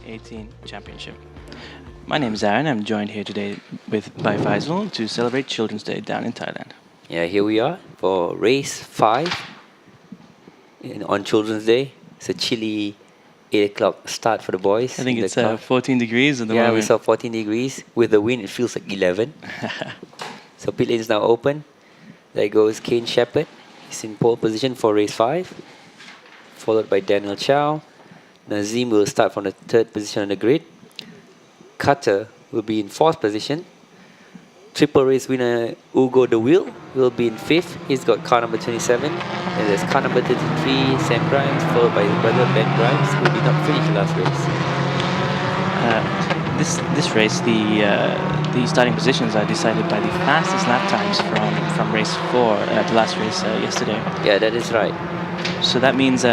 2018 championship. My name is Aaron. I'm joined here today by Faisal to celebrate Children's Day down in Thailand. Yeah, here we are for race 5 on Children's Day. It's a chilly 8 o'clock start for the boys. I think it's 14 degrees at the moment. moment. Yeah, we saw 14 degrees. With the wind, it feels like 11. So pit lane is now open. There goes Kane Shepherd. He's in pole position for race 5, followed by Daniel Chow. Nazim will start from the 3rd position on the grid. Cutter will be in 4th position. Triple race winner Ugo De Wheel will be in 5th. He's got car number 27. And there's car number 33, Sam Grimes, followed by his brother Ben Grimes, who did not finish the last race. This race, the starting positions are decided by the fastest lap times from race 4, the last race yesterday. Yeah, that is right. So that means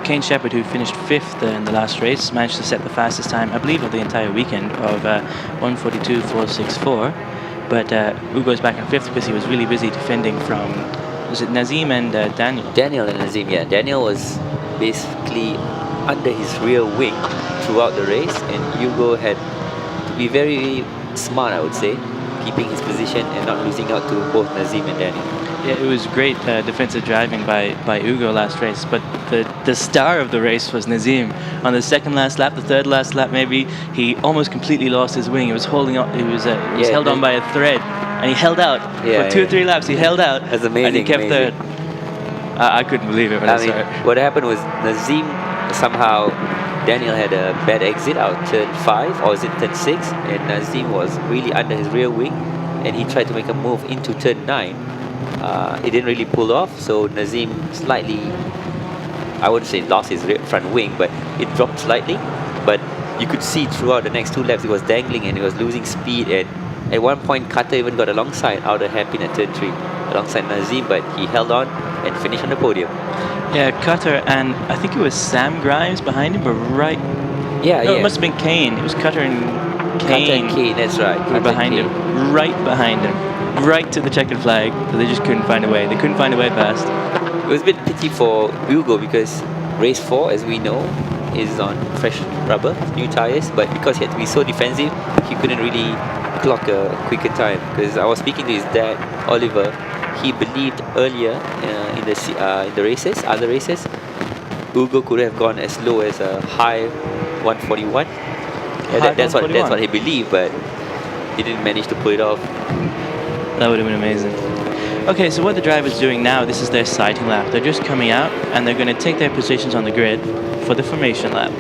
Kane Shepherd, who finished 5th in the last race, managed to set the fastest time, I believe, of the entire weekend of 1:42.464. But Ugo's back in 5th because he was really busy defending from, was it Nazim and Daniel? Daniel and Nazim, yeah. Daniel was basically under his rear wing throughout the race, and Ugo had to be very smart, I would say, keeping his position and not losing out to both Nazim and Daniel. Yeah, it was great defensive driving by Ugo last race, but the star of the race was Nazim. On the 2nd last lap, the 3rd last lap maybe, he almost completely lost his wing. He was holding on, he was held on by a thread, and he held out for 2 or 3 laps. He held out. That's amazing. And he kept third. I couldn't believe it when I saw it. What happened was Nazim, somehow Daniel had a bad exit out turn 5, or is it turn 6, and Nazim was really under his rear wing, and he tried to make a move into turn 9. It didn't really pull off, so Nazim slightly, I wouldn't say lost his front wing, but it dropped slightly. But you could see throughout the next 2 laps it was dangling and it was losing speed, and at one point Cutter even got alongside out of hairpin at turn 3 alongside Nazim, but he held on and finished on the podium. Yeah, Cutter, and I think it was Sam Grimes behind him, but right... Yeah, no, it must have been Kane. It was Cutter and Kane. Cutter and Kane, that's right. Behind him, right behind him. Right to the checkered flag, but they just couldn't find a way. They couldn't find a way past. It was a bit pity for Ugo because race 4, as we know, is on fresh rubber, new tires, but because he had to be so defensive, he couldn't really clock a quicker time. Because I was speaking to his dad, Oliver, he believed earlier in the races, other races, Ugo could have gone as low as a high 141. Yeah, that's what he believed, but he didn't manage to pull it off. That would have been amazing. Okay, so what the driver's doing now, this is their sighting lap. They're just coming out and they're going to take their positions on the grid for the formation lap.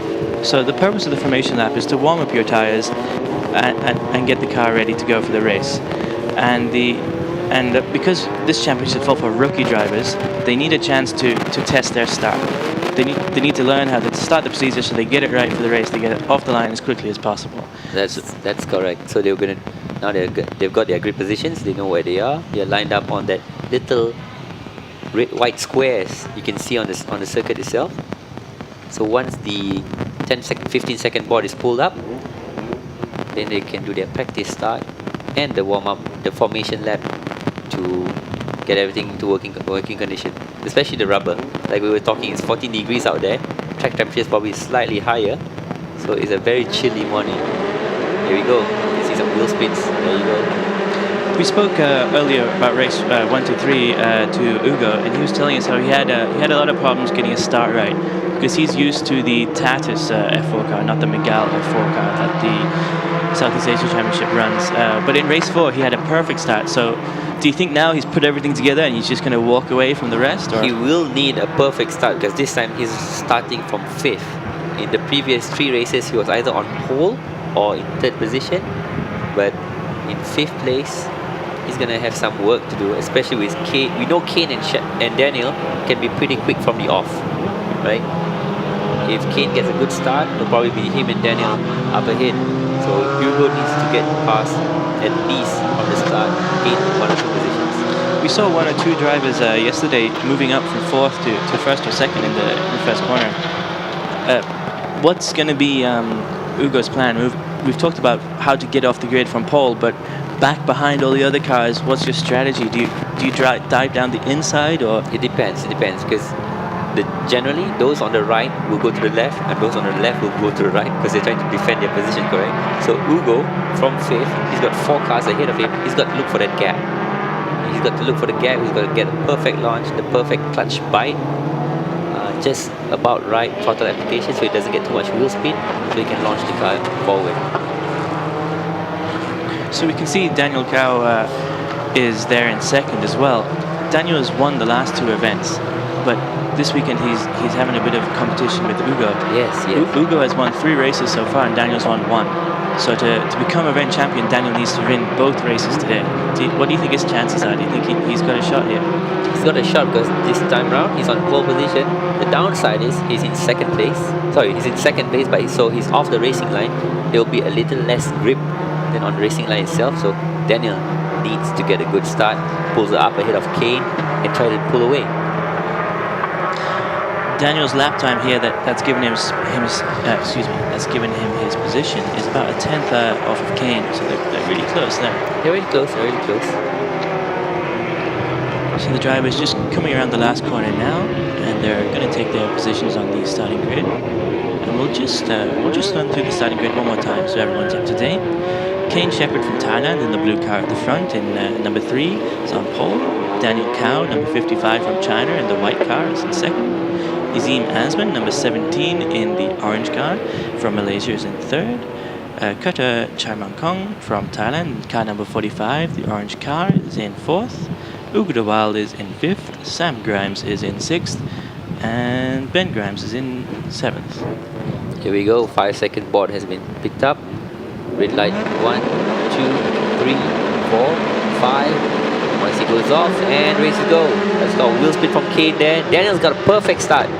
So the purpose of the formation lap is to warm up your tires and get the car ready to go for the race. And because this championship is full for rookie drivers, they need a chance to test their start. They need to learn how to start the procedure so they get it right for the race. They get it off the line as quickly as possible. That's correct. So they've got their grid positions. They know where they are. They're lined up on that little white squares you can see on the circuit itself. So once the 15-second board is pulled up, then they can do their practice start and the warm up, the formation lap to get everything into working condition. Especially the rubber, like we were talking, it's 14 degrees out there. Track temperature is probably slightly higher, so it's a very chilly morning. Here we go. You see some wheel spins. There you go. We spoke earlier about race 1 to 3 to Ugo, and he was telling us how he had a lot of problems getting his start right because he's used to the Tatus F4 car, not the Miguel F4 car that the Southeast Asia Championship runs. But in race 4, he had a perfect start. So, do you think now he's put everything together and he's just going to walk away from the rest? Or? He will need a perfect start because this time he's starting from 5th. In the previous 3 races, he was either on pole or in 3rd position, but in 5th place, he's going to have some work to do, especially with Kane. We know Kane and Daniel can be pretty quick from the off, right? If Kane gets a good start, it'll probably be him and Daniel up ahead. So Hugo needs to get past at least from the start, gain 1 or 2 positions. We saw 1 or 2 drivers yesterday moving up from 4th to 1st or 2nd in the first corner. What's going to be Ugo's plan? We've talked about how to get off the grid from pole, but back behind all the other cars, what's your strategy? Do you dive down the inside, or? It depends because generally those on the right will go to the left, and those on the left will go to the right because they're trying to defend their position, correct? So Ugo from 5th, he's got 4 cars ahead of him. He's got to look for that gap. He's got to look for the gap. He's got to get the perfect launch, the perfect clutch bite, just about right throttle application so he doesn't get too much wheel spin, so he can launch the car forward. So we can see Daniel Cao is there in 2nd as well. Daniel has won the last 2 events, but this weekend he's having a bit of competition with Ugo. Yes, yes. Ugo has won 3 races so far and Daniel's won 1. So to become event champion, Daniel needs to win both races today. What do you think his chances are? Do you think he's got a shot here? He's got a shot because this time round he's on pole position. The downside is he's in 2nd place. Sorry, he's in 2nd place, but so he's off the racing line. There will be a little less grip than on the racing line itself. So Daniel needs to get a good start, pulls up ahead of Kane, and try to pull away. Daniel's lap time here that's given him his position is about a 10th off of Kane, so they're really close there. They're really close. They're really close. So the driver is just coming around the last corner now, and they're going to take their positions on the starting grid. And we'll just run through the starting grid one more time so everyone's up to date. Kane Shepherd from Thailand in the blue car at the front in number 3 is on pole. Daniel Cao, number 55 from China in the white car is in 2nd. Azim Azman, number 17 in the orange car from Malaysia is in 3rd. Kutta Chaimangkong from Thailand, car number 45, the orange car is in 4th. Ugo de Wild is in 5th. Sam Grimes is in 6th. And Ben Grimes is in 7th. Here we go. 5-second board has been picked up. Red light 1, 2, 3, 4, 5. Once he goes off and races go. Let's go. Wheel spin from Kane there. Daniel's got a perfect start.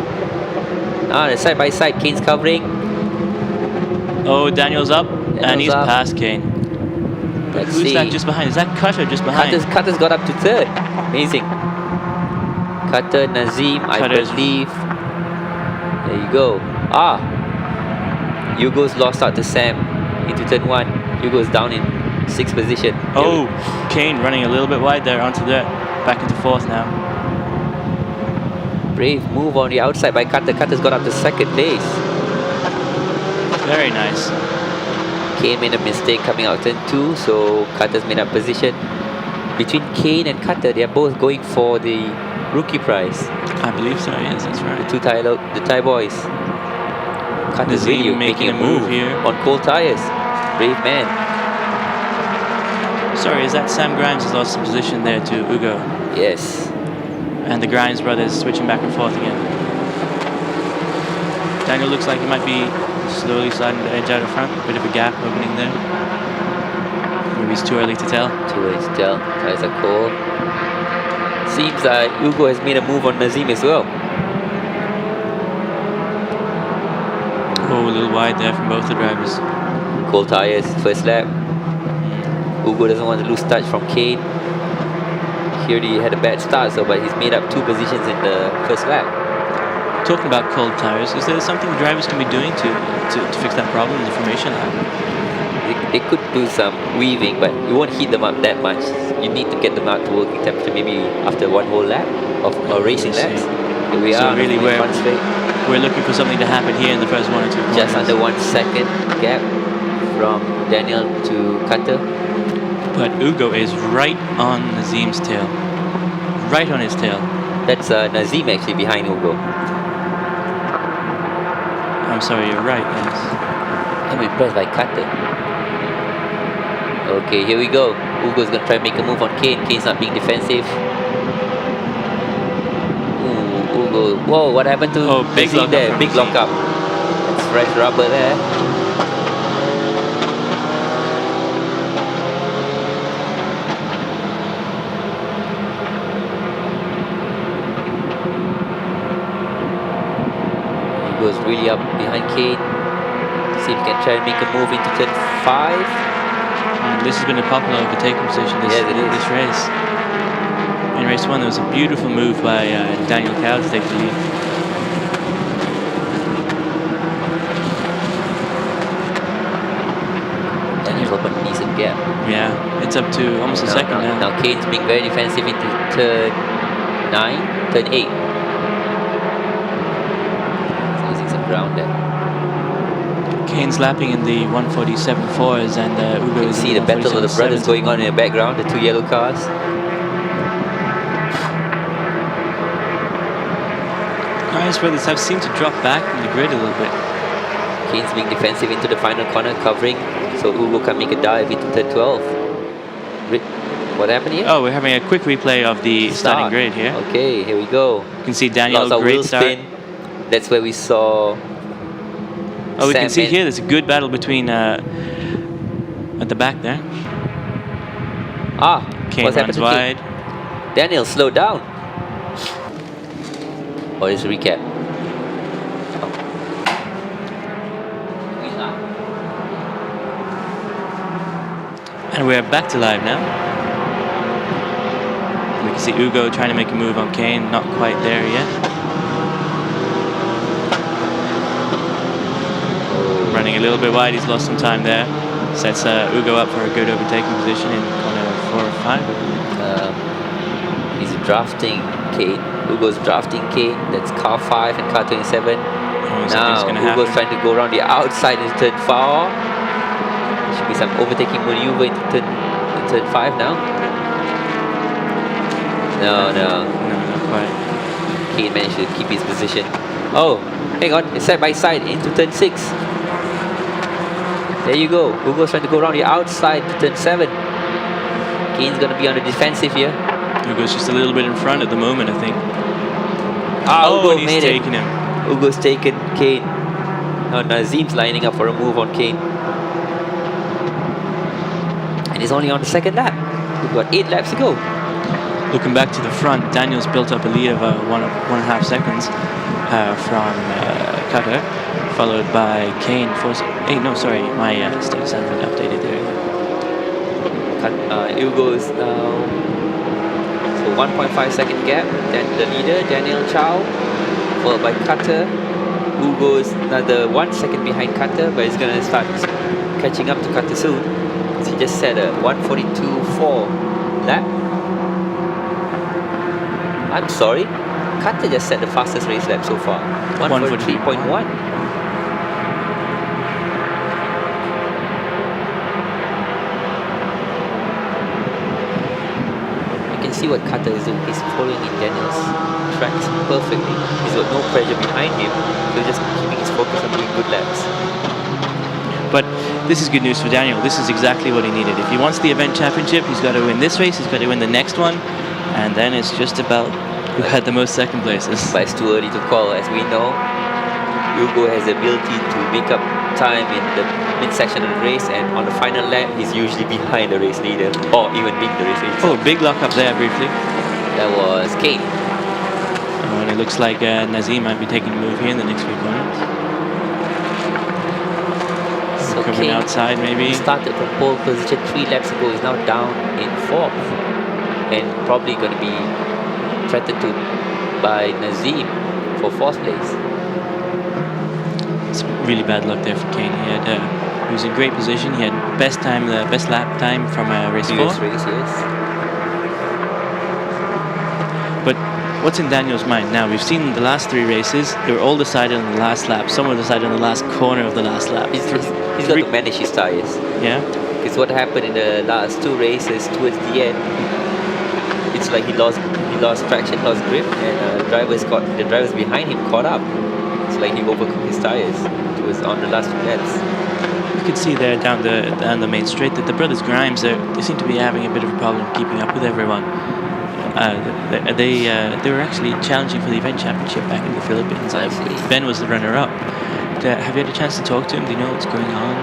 Now the side by side, Kane's covering. Oh, Daniel's up and he's past Kane. But who's that just behind? Is that Cutter just behind? Cutter's got up to 3rd. Amazing. Cutter, Nazim, I believe. There you go. Hugo's lost out to Sam into turn 1. Hugo's down in 6th position. Oh, Kane running a little bit wide there onto that. Back into 4th now. Brave move on the outside by Cutter. Cutter's got up to 2nd place. Very nice. Kane made a mistake coming out turn 2, so Cutter's made up position. Between Kane and Cutter, they are both going for the rookie prize. I believe so, yes, that's right. The Thai boys. Cutter's really making a move here on cold tires. Brave man. Sorry, is that Sam Grimes has lost some position there to Ugo? Yes. And the Grimes brothers switching back and forth again. Daniel looks like he might be slowly sliding the edge out of front. Bit of a gap opening there. Maybe it's too early to tell. Too early to tell. Tires are cold. Seems like Ugo has made a move on Nazim as well. Oh, a little wide there from both the drivers. Cold tires, first lap. Ugo doesn't want to lose touch from Kane. He already had a bad start, but he's made up 2 positions in the first lap. Talking about cold tires, is there something the drivers can be doing to fix that problem in the formation lap? They could do some weaving, but you won't heat them up that much. You need to get them out to working temperature maybe after 1 whole lap of racing laps. Here we are. Really we're looking for something to happen here in the first 1 or 2 corners. Just under 1 second gap from Daniel to Cutter. But Ugo is right on Nazim's tail. Right on his tail. That's Nazim actually behind Ugo. I'm sorry, you're right, yes. I'm impressed by Cutter. Okay, here we go. Ugo's going to try and make a move on Kane. Kane's not being defensive. Ooh, Ugo. Whoa, what happened to big Nazim there? Big lockup. That's fresh rubber there. Goes really up behind Kane. See if he can try and make a move into turn 5. This has been a popular overtaking position this race. In race 1, there was a beautiful move by Daniel Cao to take the lead. Daniel's opened a decent gap. Yeah, it's up to almost a second now. Now Kane's being very defensive into turn 9, turn 8. background there. Kane's lapping in the 147.4s and Ugo You can is see in the battle of the brothers 147.7s. going on in the background, the two yellow cars. Nice brothers have seemed to drop back from the grid a little bit. Kane's being defensive into the final corner, covering, so Ugo can make a dive into turn 12. What happened here? Oh, we're having a quick replay of the starting grid here. Okay, here we go. You can see Daniel, Lots of great wheel start. spin. That's where we saw. Oh, we can see Sam here there's a good battle between at the back there. Kane What's happened runs to wide. Kane? Daniel, slow down. Or is recap? And we're back to live now. We can see Ugo trying to make a move on Kane, not quite there yet. Running a little bit wide, he's lost some time there. Sets Ugo up for a good overtaking position in corner 4 or 5. He's drafting Kane. Ugo's drafting Kane. That's car 5 and car 27. Now Ugo's trying to go around the outside in turn 4. There should be some overtaking maneuver into turn 5 now. No, not quite. Kane managed to keep his position. Oh, hang on, it's side by side into turn 6. There you go. Ugo's trying to go around the outside to turn 7. Kane's gonna be on the defensive here. Ugo's just a little bit in front at the moment, I think. Ugo and he's made taken him. Ugo's taken Kane. Now Nazim's lining up for a move on Kane. And he's only on the second lap. We've got 8 laps to go. Looking back to the front, Daniel's built up a lead of 1.5 seconds from Cutter, followed by Kane. No, sorry, my status hasn't been updated there. Ugo's now 1.5 second gap. Then the leader, Daniel Chow, followed by Cutter. Ugo's another 1 second behind Cutter, but he's gonna start catching up to Cutter soon. He just set a 1:42.4 lap. I'm sorry, Cutter just set the fastest race lap so far, 1:43.1. You can see what Cutter is doing. He's following in Daniel's tracks perfectly. He's got no pressure behind him, so just keeping his focus on doing good laps. But this is good news for Daniel. This is exactly what he needed. If he wants the event championship, he's got to win this race, he's got to win the next one, and then it's just about who had the most second places. But it's too early to call. As we know, Ugo has the ability to make up time in the midsection of the race, and on the final lap, he's usually behind the race leader, or even being the race leader. Oh, big lock up there briefly. That was Kane. Oh, and it looks like Nazim might be taking a move here in the next few corners. So Coming Kane outside maybe. started from pole position 3 laps ago, is now down in 4th, and probably going to be threatened to by Nazim for 4th place. It's really bad luck there for Kane. He was in great position. He had best lap time from race 4. Previous race, yes. But what's in Daniel's mind now? We've seen the last 3 races. They were all decided on the last lap. Some were decided on the last corner of the last lap. He's got to manage his tires. Yeah. Because what happened in the last 2 races towards the end, it's like he lost traction, lost grip, and the drivers behind him caught up. It's like he overcooked his tires. It was on the last 2 laps. You can see there down the main straight that the brothers Grimes they seem to be having a bit of a problem keeping up with everyone. They were actually challenging for the event championship back in the Philippines. Ben was the runner-up. Have you had a chance to talk to him? Do you know what's going on?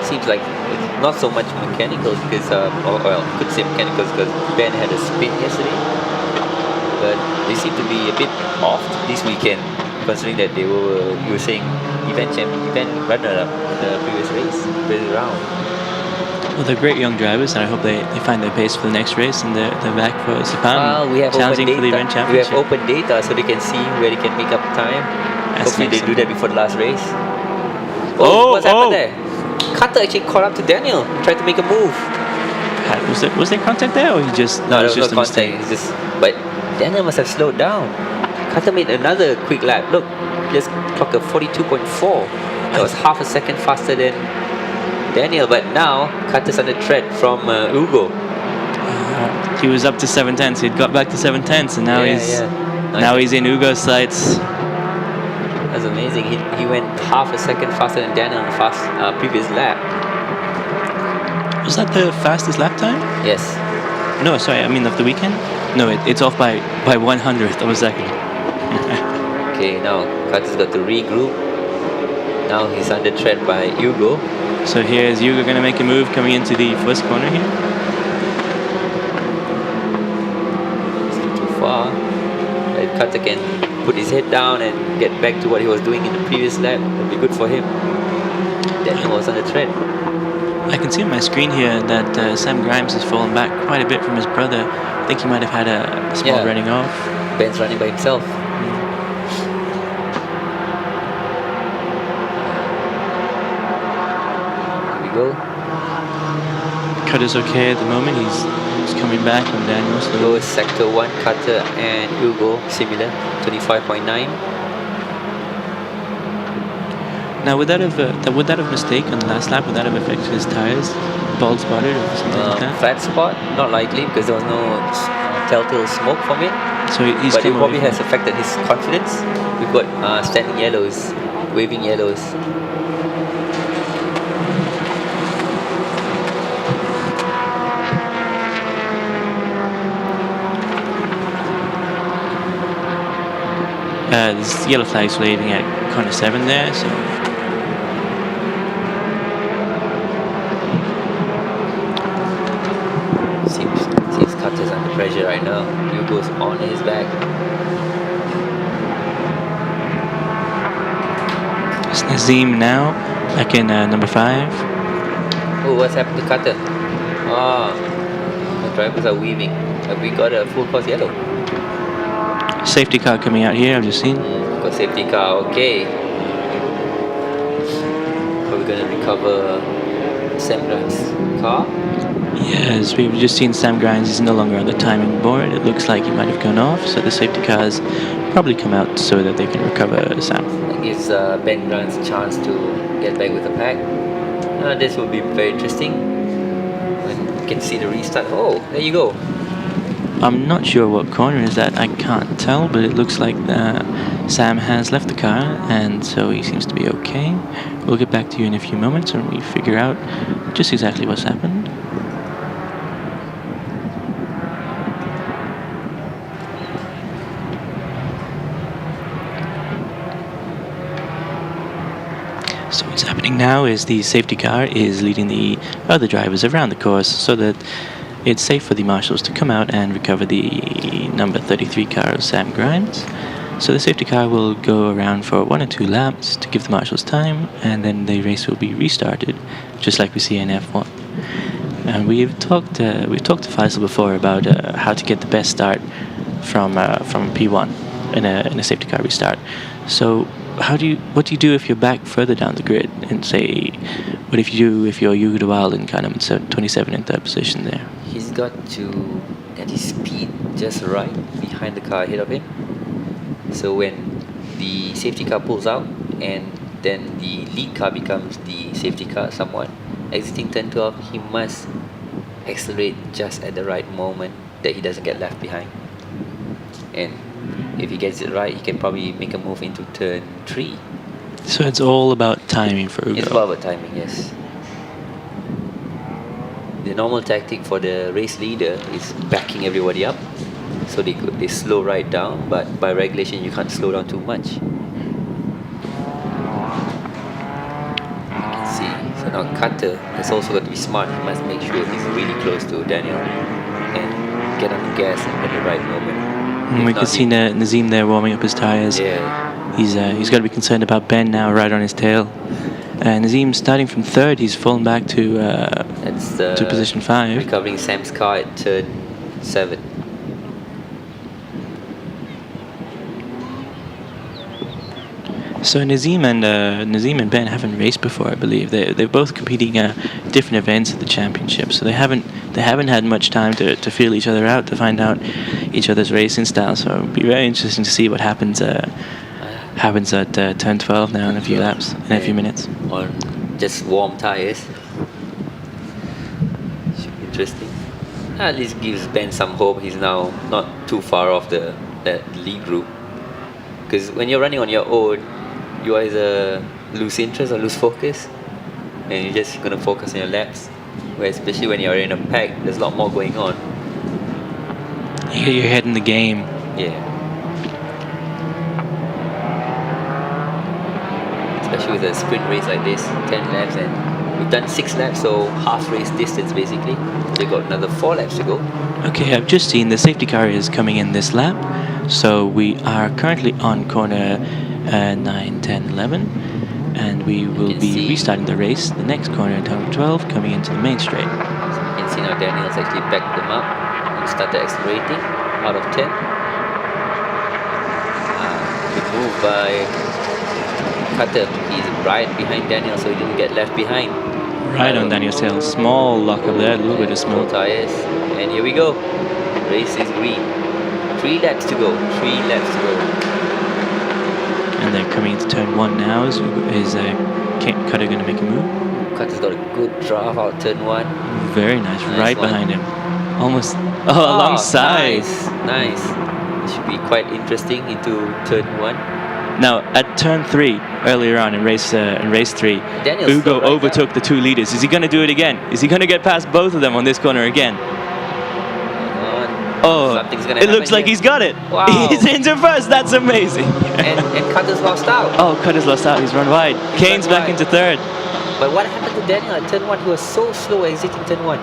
Seems like it's not so much mechanical because, well, I could say mechanical because Ben had a spin yesterday, but they seem to be a bit off this weekend, considering that you were saying event runner-up in the previous round. Well, they're great young drivers, and I hope they find their pace for the next race, and they're back for Sepang, we have challenging for the event championship. We have open data, so they can see where they can make up time. Hopefully they do that before the last race. What's happened there? Cutter actually caught up to Daniel, tried to make a move. Was there contact there, or he just... No, there was no contact. But Daniel must have slowed down. Carter made another quick lap. Look, just clocked a 42.4. That was half a second faster than Daniel, but now Carter's under threat from Ugo. He was up to 7/10, he'd got back to 7/10, and now he's in Ugo's sights. That's amazing. He went half a second faster than Daniel on the previous lap. Was that the fastest lap time? Yes. No, sorry, I mean of the weekend? No, it's off by 100th of a second. Okay, now Carter's got to regroup. Now he's under threat by Ugo. So here's Ugo going to make a move coming into the first corner here. Far. If Carter can put his head down and get back to what he was doing in the previous lap, it would be good for him. Daniel was under threat. I can see on my screen here that Sam Grimes has fallen back quite a bit from his brother. I think he might have had a small running off. Ben's running by himself. Here we go. Carter's okay at the moment. He's coming back on Daniel. So Lowest sector 1, Carter and Ugo, similar, 25.9. Now, would that have mistake on the last lap? Would that have affected his tires? Bald spotted or something like that? Flat spot, not likely because there was no telltale smoke from it. So he's but it probably has affected his confidence. We've got standing yellows, waving yellows. There's yellow flags waving at corner 7 there, so seems Carter's under pressure right now. Hugo's on his back. it's Nazim now, back in number 5. Oh, what's happened to Carter? The drivers are weaving. Have we got a full course yellow? Safety car coming out here, I've just seen. Got safety car, okay. Are we going to recover Sam Grimes' car? Yes, we've just seen Sam Grimes is no longer on the timing board. It looks like he might have gone off, so the safety cars probably come out so that they can recover Sam. That gives Ben Grimes a chance to get back with the pack. This will be very interesting. When you can see the restart. Oh, there you go. I'm not sure what corner is that, I can't tell, but it looks like Sam has left the car, and so he seems to be okay. We'll get back to you in a few moments when we figure out just exactly what's happened. So what's happening now is the safety car is leading the other drivers around the course so that it's safe for the marshals to come out and recover the number 33 car of Sam Grimes. So the safety car will go around for 1 or 2 laps to give the marshals time, and then the race will be restarted, just like we see in F1. And we've talked to Faisal before about how to get the best start from P1 in a safety car restart. So what do you do if you're back further down the grid, and say, what if you're Hugo de Wilde in kind of 27 in 3rd position there? He's got to get his speed just right behind the car ahead of him. So when the safety car pulls out and then the lead car becomes the safety car somewhat, exiting turn 12, he must accelerate just at the right moment that he doesn't get left behind. And if he gets it right, he can probably make a move into turn 3. So it's all about timing for Ugo. It's all about timing, yes. The normal tactic for the race leader is backing everybody up, so they slow right down, but by regulation you can't slow down too much. You can see. So now Carter has also got to be smart. He must make sure he's really close to Daniel and get on the gas at the right moment. We can see Nazim there warming up his tires. Yeah. He's got to be concerned about Ben now, right on his tail. Nazim starting from 3rd, he's fallen back to position 5. Recovering Sam's car at turn 7. So Nazim and Ben haven't raced before, I believe. They're both competing different events at the championship, so they haven't had much time to feel each other out, to find out each other's racing style. So it'll be very interesting to see what happens at turn 12 now in a few laps, in a few minutes. On just warm tires. Should be interesting. At least gives Ben some hope. He's now not too far off that lead group. Because when you're running on your own, you either lose interest or lose focus, and you're just gonna focus on your laps. Where especially when you're in a pack, there's a lot more going on. You get your head in the game. Yeah. Especially with a sprint race like this, 10 laps, and we've done 6 laps, so half race distance basically. So we've got another 4 laps to go. Okay, I've just seen the safety car is coming in this lap, so we are currently on corner 9, 10, 11, and we will be restarting the race. The next corner in turn 12, coming into the main straight. So you can see now Daniel's actually backed them up and started accelerating out of 10. Good move by Cutter. He's right behind Daniel, so he didn't get left behind. Right on Daniel's tail. Small lock up there, a little bit of small smoke. tires. And here we go. Race is green. 3 laps to go. 3 laps to go. And they're coming into turn 1 now. Is Cutter going to make a move? Cutter's got a good draft out turn 1. Very nice. Right one. behind him. Almost alongside. Nice. It should be quite interesting into turn 1. Now, at turn 3, earlier on in race 3, Daniel's Ugo right overtook the 2 leaders. Is he going to do it again? Is he going to get past both of them on this corner again? Oh, something's gonna it looks happen like here. he's got it. Wow. He's into first. That's amazing. And Cutter's lost out. Oh, Cutter's lost out. He's run wide. Kane's run back wide. into third. But what happened to Daniel at turn 1? He was so slow exiting turn 1.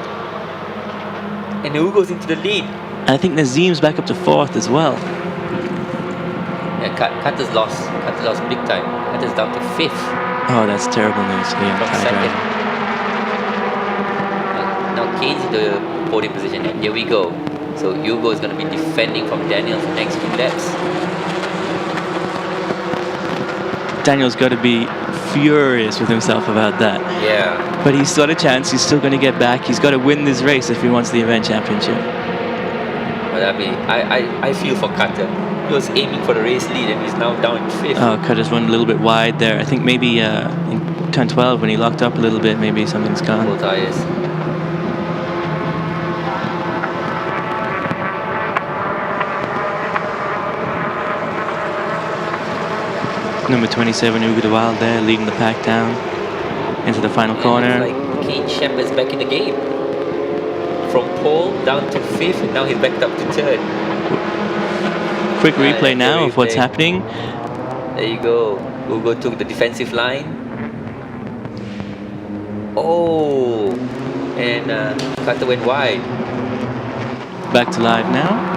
And Ugo's into the lead. And I think Nazim's back up to fourth as well. Yeah, Cutter's lost. Cutter lost big time. Cutter's down to 5th. Oh, that's terrible news for the young From Thai second. driver. Now Kane's in the podium position, and here we go. So Ugo is going to be defending from Daniel for the next 2 laps. Daniel's got to be furious with himself about that. Yeah. But he's got a chance. He's still going to get back. He's got to win this race if he wants the event championship. But I mean, I feel for Cutter. He was aiming for the race lead, and he's now down in 5th. Oh, Cutter's run a little bit wide there. I think maybe in turn 12 when he locked up a little bit, maybe something's gone. Full tires. Number 27, Ugo de Wild there, leading the pack down into the final corner. Like Kane Shepherd's back in the game. From pole down to 5th, and now he's backed up to 3rd. Quick replay now of what's replay. happening. There you go. Ugo took the defensive line. Oh, and Cutter went wide. Back to live now.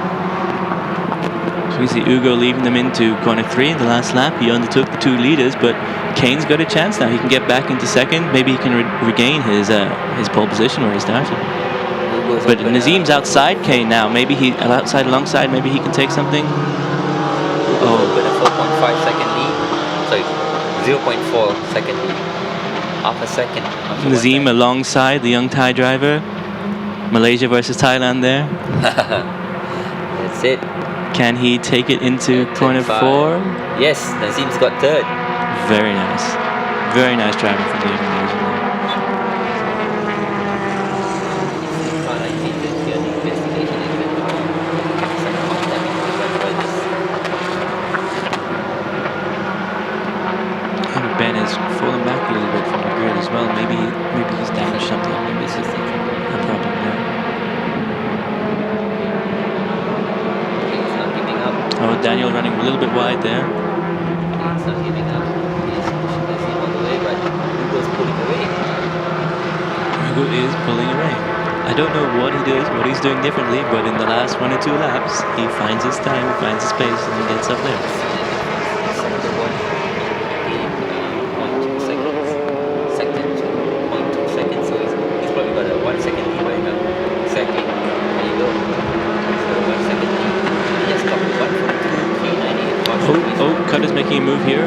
So we see Ugo leaving them into corner 3 in the last lap. He undertook the 2 leaders, but Kane's got a chance now. He can get back into second. Maybe he can regain his pole position where he started. But Nazim's outside Kane now. Maybe alongside. Maybe he can take something. Oh, with a 4.5 second lead. Sorry, 0.4 second lead. Half a second. Nazim alongside the young Thai driver. Malaysia versus Thailand there. That's it. Can he take it into corner 4? Yes, Nazim's got 3rd. Very nice. Very nice driving from the young Malaysian. Ben has fallen back a little bit from the grid as well. Maybe he's damaged something. Maybe this is a problem there. He's not giving up. Oh, Daniel running a little bit wide there. He's not giving up. He's pushing Nazim all the way, but Ugo's pulling away. Ugo is pulling away. I don't know what he's doing differently, but in the last 1 or 2 laps, he finds his time, he finds his pace, and he gets up there. Oh, Cutter's making a move here.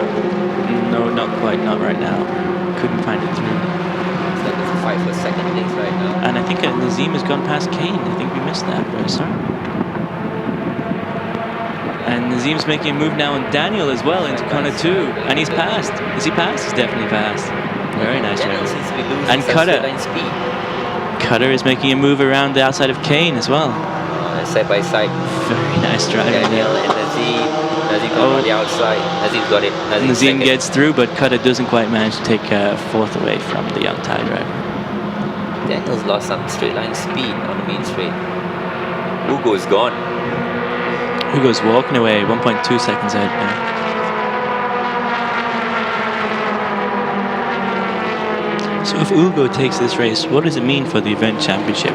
No, not quite. Not right now. Couldn't find it through. It's like it's a fight for second place right now. And I think Nazim has gone past Kane. I think we missed that, sorry. And Nazim's making a move now on Daniel as well into corner 2. And he's passed. Is he passed? He's definitely passed. Very nice Daniel drive. seems to be losing And some Cutter. straight line speed. Cutter is making a move around the outside of Kane as well. Side by side. Very nice driving Daniel there. and Nazim. Nazim goes on the outside. Nazim's got it. Nazim second. gets through, but Cutter doesn't quite manage to take 4th away from the young Thai driver. Daniel's lost some straight line speed on the main straight. Ugo's gone. Hugo's walking away, 1.2 seconds ahead now. So if Ugo takes this race, what does it mean for the event championship?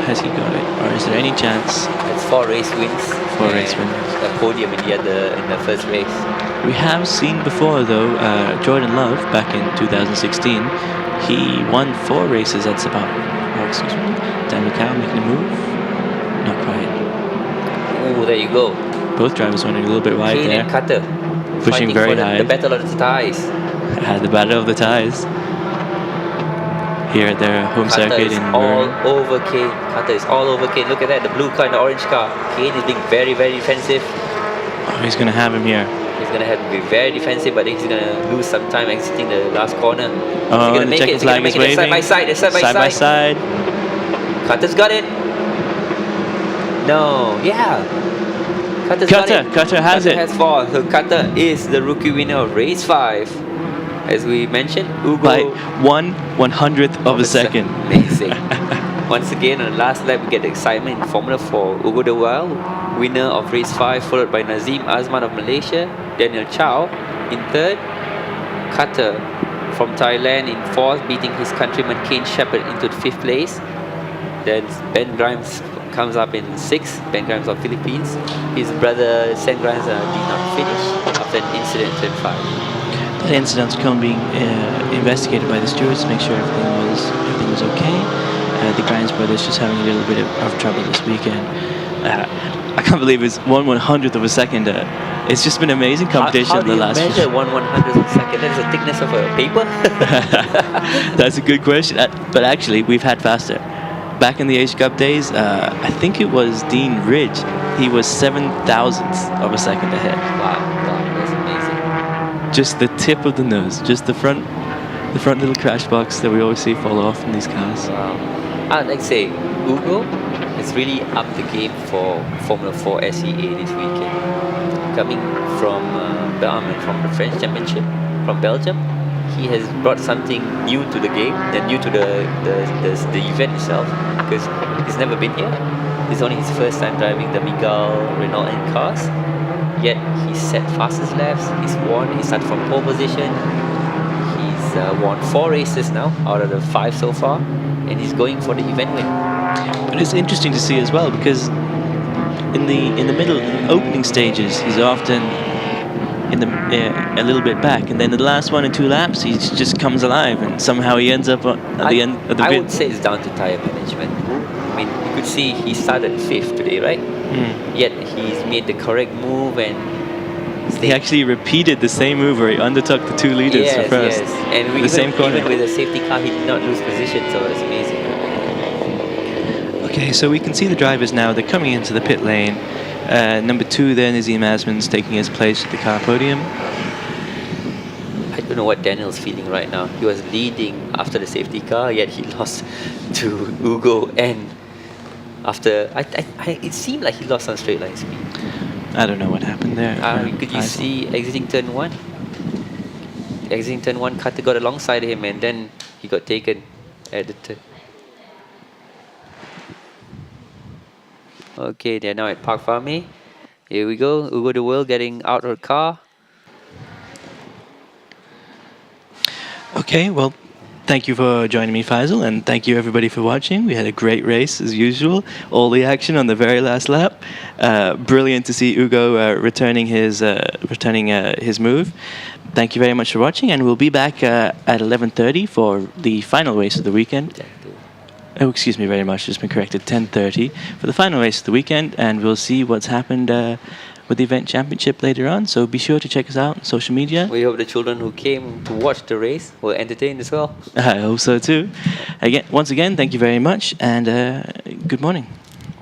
Has he got it? Or is there any chance? It's 4 race wins. 4 race wins. A podium in the first race. We have seen before though, Jordan Love back in 2016, he won 4 races at Sepang. Oh, excuse me. Daniel Cow making a move. Not quite. Oh, there you go. Both drivers running a little bit wide Kane there. and Cutter. Pushing fighting very for high. The battle of the ties. The battle of the ties. Here at their home Cutter circuit is in all Vernon. over Kane. Cutter is all over Kane. Look at that, the blue car and the orange car. Kane is being very, very defensive. Oh, he's going to have him here. He's going to have to be very defensive, but I think he's going to lose some time exiting the last corner. Oh, he's going to the make checkered it. He's going to flag make is it side by waving. side. Side by Side by side. Cutter's got it. No, yeah. Cutter's got it. Cutter has it. Has 4. So Cutter is the rookie winner of race 5. As we mentioned, Ugo By 1/100th of a second. Amazing. Once again, on the last lap, we get the excitement in Formula 4. Ugo the Wild, winner of race 5, followed by Nazim Azman of Malaysia, Daniel Chow in 3rd, Cutter from Thailand in 4th, beating his countryman Kane Shepherd into the 5th place. Then Ben Grimes comes up in 6th, Ben Grimes of Philippines. His brother Sam Grimes did not finish after an incident in turn 5. That incident's being investigated by the stewards to make sure everything was okay. The Grimes brothers just having a little bit of trouble this weekend. I can't believe it's 1/100th of a second. It's just been amazing competition in the last. How do you measure 1/100th of a second? That is the thickness of a paper. That's a good question. But actually, we've had faster. Back in the Asia Cup days, I think it was Dean Ridge. He was 7/1000th of a second ahead. Wow, that's amazing. Just the tip of the nose, just the front little crash box that we always see fall off in these cars. Wow. I'd like to say, Ugo has really upped the game for Formula 4 SEA this weekend. Coming from the French Championship, from Belgium, he has brought something new to the game, and new to the event itself, because he's never been here. It's only his first time driving the Miguel Renault N cars. Yet he set fastest laps. He's won. He started from pole position. He's won 4 races now out of the 5 so far, and he's going for the event win. But it's interesting to see as well, because in the middle opening stages, he's often in the a little bit back, and then in the last 1 and 2 laps, he just comes alive, and somehow he ends up at the end of the I bit. would say it's down to tyre management. I mean, you could see he started 5th today, right? Yet he's made the correct move and he actually repeated the same move where he undertook the 2 leaders yes, first. Yes. And the same corner. Even with a safety car, he did not lose position, so it's amazing. Okay, so we can see the drivers now. They're coming into the pit lane. Number 2 there, Nazim Azman's taking his place at the car podium. I don't know what Daniel's feeling right now. He was leading after the safety car, yet he lost to Ugo, and after it seemed like he lost on straight line speed. I don't know what happened there. Could you see exiting turn 1? Exiting turn 1, Cutter got alongside him, and then he got taken at the turn. Okay, they're now at Park Farme. Here we go. Ugo the World getting out of the car. Okay, well, thank you for joining me, Faisal, and thank you everybody for watching. We had a great race as usual. All the action on the very last lap. Brilliant to see Ugo returning his move. Thank you very much for watching, and we'll be back at 11:30 for the final race of the weekend. Oh, excuse me very much. Just been corrected. 10:30 for the final race of the weekend, and we'll see what's happened with the event championship later on. So be sure to check us out on social media. We hope the children who came to watch the race were entertained as well. I hope so too. Once again, thank you very much, and good morning.